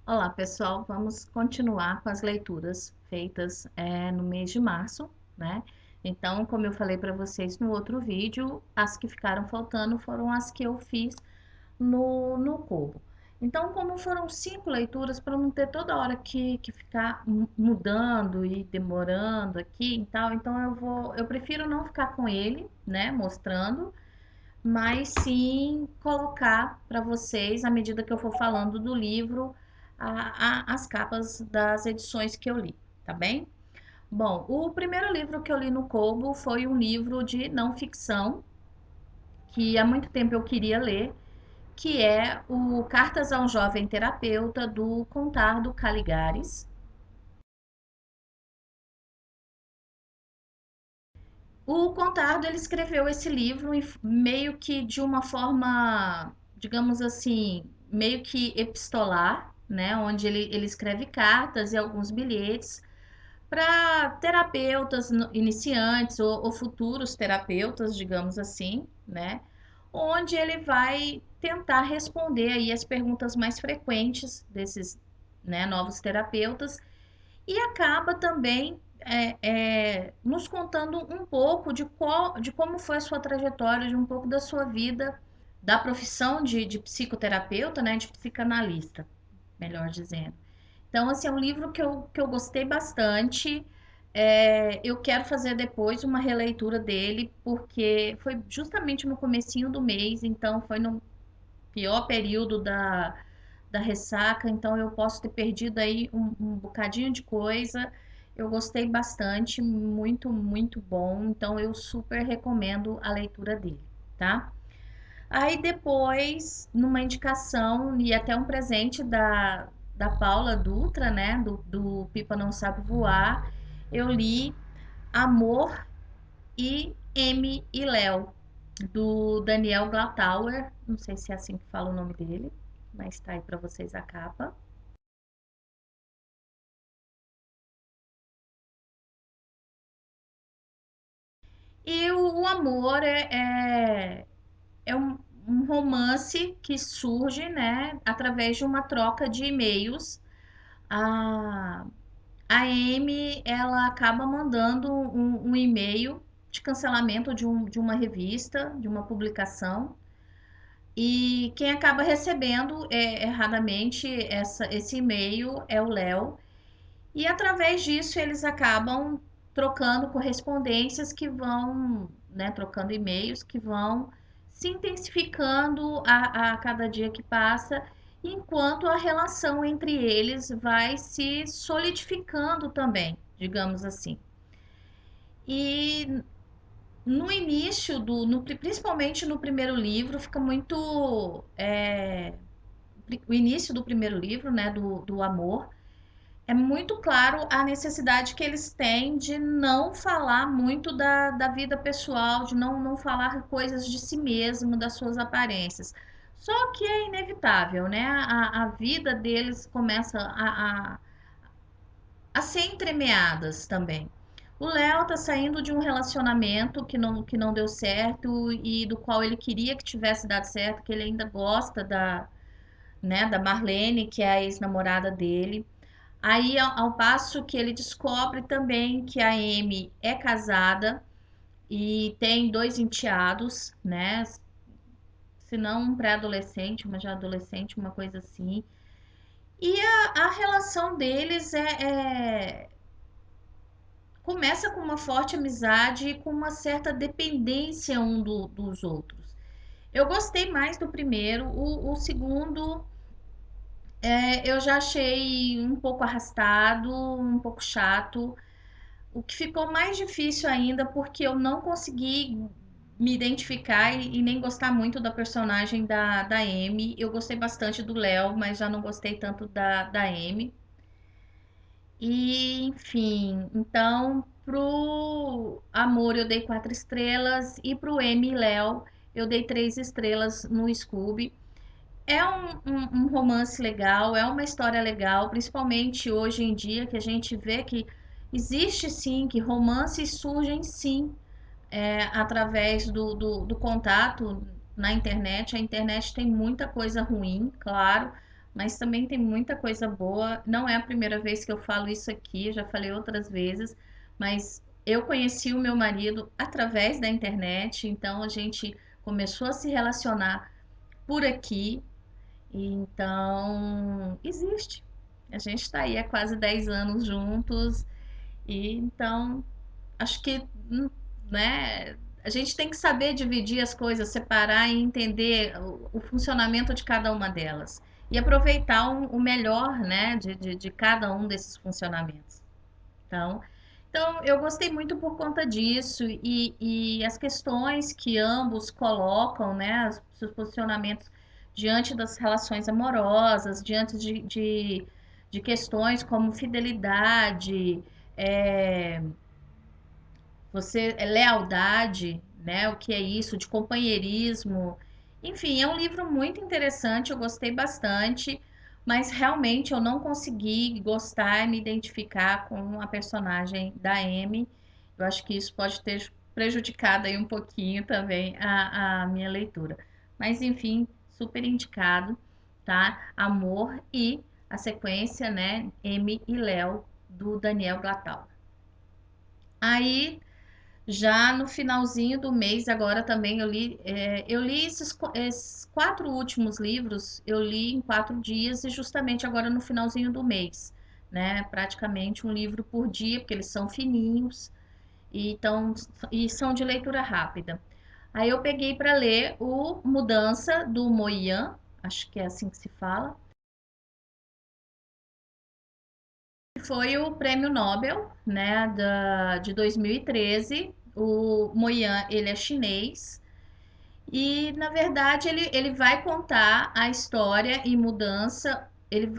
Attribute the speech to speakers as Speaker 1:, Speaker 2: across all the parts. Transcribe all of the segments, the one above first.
Speaker 1: Olá, pessoal. Vamos continuar com as leituras feitas no mês de março, né? Então, como eu falei para vocês no outro vídeo, as que ficaram faltando foram as que eu fiz no Kobo. Então, como foram 5 leituras, para não ter toda hora que ficar mudando e demorando aqui e tal, então eu prefiro não ficar com ele, né, mostrando, mas sim colocar para vocês, à medida que eu for falando do livro, as capas das edições que eu li, tá bem? Bom, o primeiro livro que eu li no Kobo foi um livro de não ficção, que há muito tempo eu queria ler, que é o Cartas a um Jovem Terapeuta, do Contardo Caligares. O Contardo, ele escreveu esse livro meio que de uma forma, digamos assim, meio que epistolar, né? Onde ele escreve cartas e alguns bilhetes para terapeutas iniciantes ou futuros terapeutas, digamos assim, né? Onde ele vai tentar responder aí as perguntas mais frequentes desses, né, novos terapeutas e acaba também nos contando um pouco de como foi a sua trajetória, de um pouco da sua vida, da profissão de psicoterapeuta, né, de psicanalista, melhor dizendo. Então, assim, é um livro que eu gostei bastante. Eu quero fazer depois uma releitura dele, porque foi justamente no comecinho do mês, então foi no pior período da ressaca, então eu posso ter perdido aí um bocadinho de coisa. Eu gostei bastante, muito, muito bom, então eu super recomendo a leitura dele, tá? Aí depois, numa indicação e até um presente da Paula Dutra, né, do Pipa Não Sabe Voar, eu li Amor e M e Léo, do Daniel Glatauer, não sei se é assim que fala o nome dele, mas tá aí para vocês a capa. E o amor é um romance que surge, né, através de uma troca de e-mails. A, a Amy, ela acaba mandando um e-mail de cancelamento de uma revista, de uma publicação, e quem acaba recebendo erradamente esse e-mail é o Léo, e através disso eles acabam trocando correspondências que vão, né, trocando e-mails que vão se intensificando a cada dia que passa, enquanto a relação entre eles vai se solidificando também, digamos assim. E no início principalmente no primeiro livro, fica muito o início do primeiro livro, né, do amor, é muito claro a necessidade que eles têm de não falar muito da vida pessoal, de não falar coisas de si mesmo, das suas aparências. Só que é inevitável, né? A vida deles começa a ser entremeadas também. O Léo tá saindo de um relacionamento que não deu certo e do qual ele queria que tivesse dado certo, que ele ainda gosta né, da Marlene, que é a ex-namorada dele. Aí, ao passo que ele descobre também que a Amy é casada e tem 2 enteados, né? Se não um pré-adolescente, mas já adolescente, uma coisa assim. E a relação deles começa com uma forte amizade e com uma certa dependência dos outros. Eu gostei mais do primeiro, o segundo eu já achei um pouco arrastado, um pouco chato. O que ficou mais difícil ainda, porque eu não consegui me identificar e nem gostar muito da personagem da Amy. Eu gostei bastante do Léo, mas já não gostei tanto da Amy. E, enfim, então pro Amor eu dei 4 estrelas e pro Amy e Léo eu dei 3 estrelas no Scooby. É um romance legal, é uma história legal, principalmente hoje em dia que a gente vê que existe sim, que romances surgem sim através do contato na internet. A internet tem muita coisa ruim, claro, mas também tem muita coisa boa. Não é a primeira vez que eu falo isso aqui, já falei outras vezes, mas eu conheci o meu marido através da internet, então a gente começou a se relacionar por aqui, então existe. A gente está aí há quase 10 anos juntos, e então acho que, né, a gente tem que saber dividir as coisas, separar e entender o funcionamento de cada uma delas. E aproveitar o melhor, né, de cada um desses funcionamentos. Então, então, eu gostei muito por conta disso e as questões que ambos colocam, né, os seus posicionamentos diante das relações amorosas, diante de questões como fidelidade, é, lealdade, né? O que é isso, de companheirismo. Enfim, é um livro muito interessante, eu gostei bastante, mas realmente eu não consegui gostar e me identificar com a personagem da Amy. Eu acho que isso pode ter prejudicado aí um pouquinho também a minha leitura. Mas enfim, super indicado, tá? Amor e a sequência, né? Amy e Léo, do Daniel Glatal. Aí já no finalzinho do mês, agora também eu li esses 4 últimos livros, eu li em 4 dias e justamente agora no finalzinho do mês, né? Praticamente um livro por dia, porque eles são fininhos e, então, e são de leitura rápida. Aí eu peguei para ler o Mudança do Moyan, acho que é assim que se fala, foi o prêmio Nobel, né, de 2013. O Moyan, ele é chinês. E, na verdade, ele vai contar a história e mudança,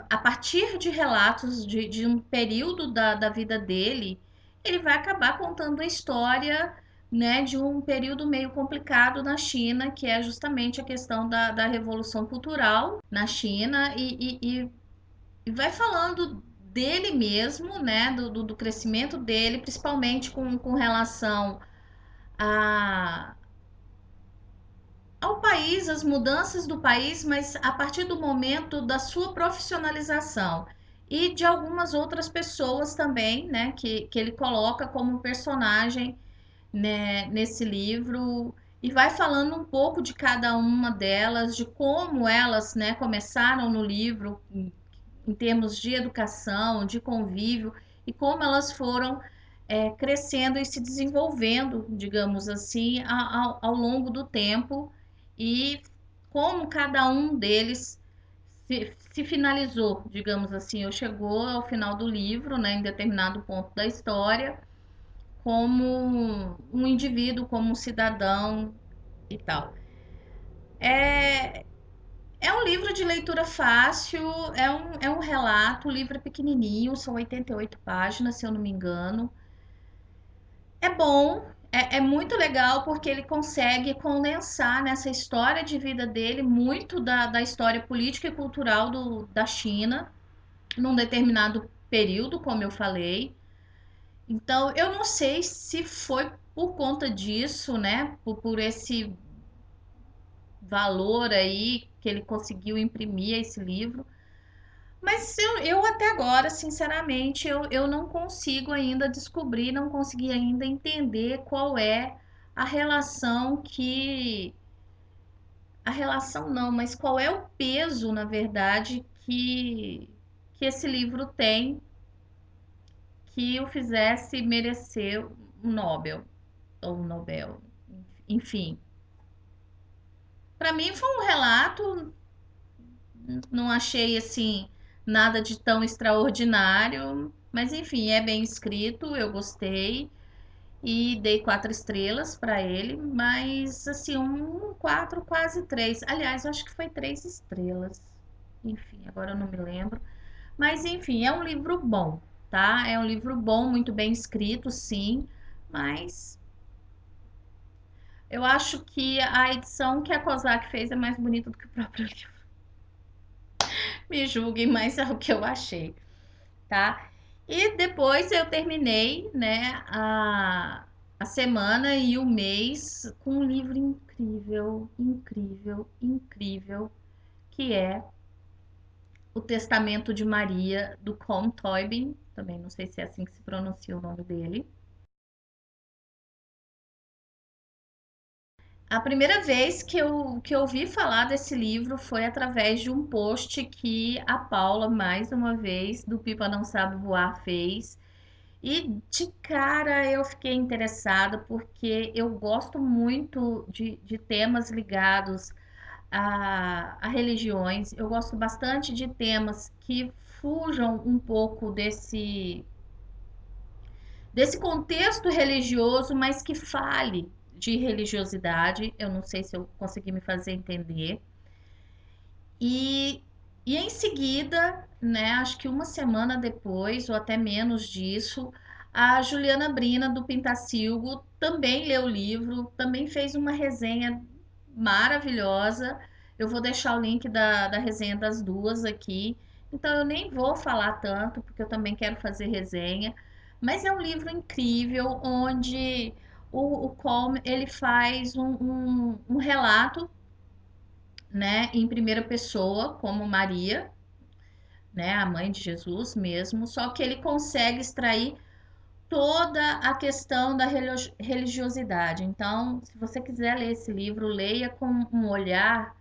Speaker 1: a partir de relatos de um período da vida dele, ele vai acabar contando a história, né, de um período meio complicado na China, que é justamente a questão da Revolução Cultural na China, e vai falando dele mesmo, né, do crescimento dele, principalmente com relação a ao país, as mudanças do país, mas a partir do momento da sua profissionalização e de algumas outras pessoas também, né, que ele coloca como personagem, né, nesse livro e vai falando um pouco de cada uma delas, de como elas, né, começaram no livro em termos de educação, de convívio e como elas foram crescendo e se desenvolvendo, digamos assim, ao longo do tempo e como cada um deles se finalizou, digamos assim, ou chegou ao final do livro, né, em determinado ponto da história, como um indivíduo, como um cidadão e tal. É, é um livro de leitura fácil, é um relato, o livro é pequenininho, são 88 páginas, se eu não me engano. É bom, é muito legal porque ele consegue condensar nessa história de vida dele muito da história política e cultural da China, num determinado período, como eu falei. Então, eu não sei se foi por conta disso, né, por esse valor aí que ele conseguiu imprimir a esse livro. Mas eu até agora, sinceramente, eu não consigo ainda descobrir, não consegui ainda entender qual é a relação que. A relação não, mas qual é o peso, na verdade, que esse livro tem que o fizesse merecer um Nobel, ou um Nobel, enfim. Para mim foi um relato, não achei assim nada de tão extraordinário, mas enfim, é bem escrito, eu gostei e dei 4 estrelas para ele, mas assim, um 4, quase 3. Aliás, acho que foi 3 estrelas. Enfim, agora eu não me lembro. Mas enfim, é um livro bom, tá? É um livro bom, muito bem escrito, sim, mas eu acho que a edição que a Kozak fez é mais bonita do que o próprio livro. Me julguem, mas é o que eu achei, tá? E depois eu terminei, né, a semana e o mês com um livro incrível, incrível, incrível, que é O Testamento de Maria, do Colm Tóibin, também não sei se é assim que se pronuncia o nome dele. A primeira vez que eu ouvi falar desse livro foi através de um post que a Paula, mais uma vez, do Pipa Não Sabe Voar, fez. E de cara eu fiquei interessada porque eu gosto muito de temas ligados a religiões. Eu gosto bastante de temas que fujam um pouco desse contexto religioso, mas que fale de religiosidade. Eu não sei se eu consegui me fazer entender. E, e em seguida, né, acho que uma semana depois, ou até menos disso, a Juliana Brina, do Pintacilgo, também leu o livro, também fez uma resenha maravilhosa. Eu vou deixar o link da resenha das duas aqui. Então eu nem vou falar tanto, porque eu também quero fazer resenha. Mas é um livro incrível, onde o Colm ele faz um relato, né, em primeira pessoa, como Maria, né, a mãe de Jesus mesmo, só que ele consegue extrair toda a questão da religiosidade. Então, se você quiser ler esse livro, leia com um olhar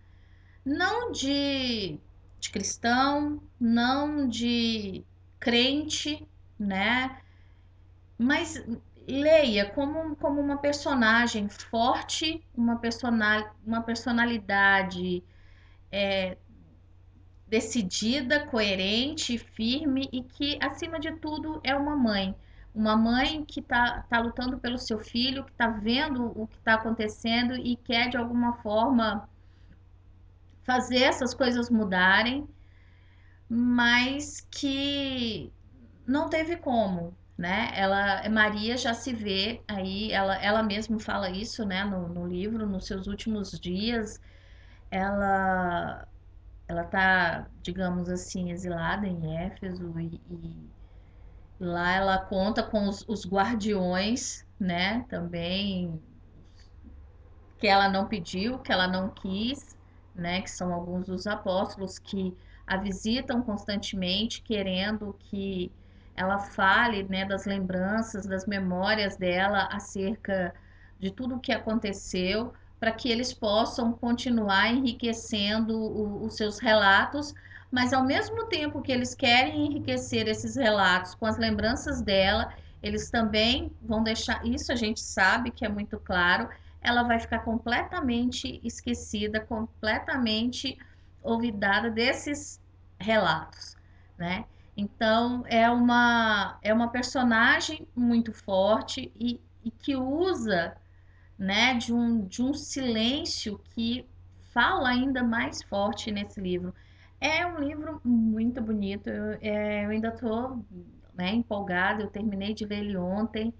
Speaker 1: não de cristão, não de crente, né? Mas leia como uma personagem forte, uma personalidade decidida, coerente, firme e que, acima de tudo, é uma mãe. Uma mãe que tá lutando pelo seu filho, que está vendo o que está acontecendo e quer, de alguma forma, fazer essas coisas mudarem, mas que não teve como, né? Maria já se vê aí, ela mesma fala isso, né, no livro, nos seus últimos dias, ela ela tá, digamos assim, exilada em Éfeso e lá ela conta com os guardiões, né? Também que ela não pediu, que ela não quis, né? Que são alguns dos apóstolos que a visitam constantemente, querendo que ela fale, né, das lembranças, das memórias dela acerca de tudo o que aconteceu, para que eles possam continuar enriquecendo os seus relatos, mas ao mesmo tempo que eles querem enriquecer esses relatos com as lembranças dela, eles também vão deixar, isso a gente sabe que é muito claro, ela vai ficar completamente esquecida, completamente olvidada desses relatos, né? Então é uma personagem muito forte e que usa, né, de um silêncio que fala ainda mais forte nesse livro. É um livro muito bonito. Eu ainda estou, né, empolgada. Eu terminei de ler ele ontem,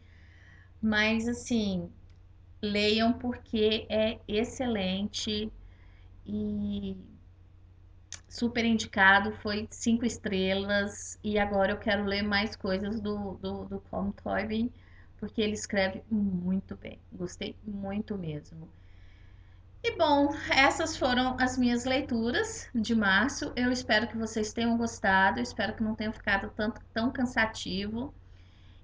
Speaker 1: mas assim, leiam porque é excelente e super indicado, foi 5 estrelas. E agora eu quero ler mais coisas do Colm Tóibin, porque ele escreve muito bem. Gostei muito mesmo. E bom, essas foram as minhas leituras de março. Eu espero que vocês tenham gostado, eu espero que não tenha ficado tão cansativo.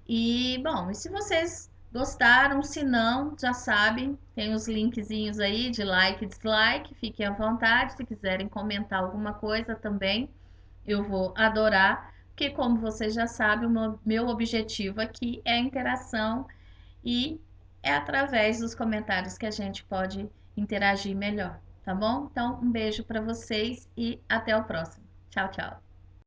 Speaker 1: E, bom, e se vocês gostaram, se não, já sabem, tem os linkzinhos aí de like e dislike, fiquem à vontade. Se quiserem comentar alguma coisa também, eu vou adorar, porque, como vocês já sabem, o meu objetivo aqui é a interação e é através dos comentários que a gente pode interagir melhor, tá bom? Então, um beijo para vocês e até o próximo. Tchau, tchau.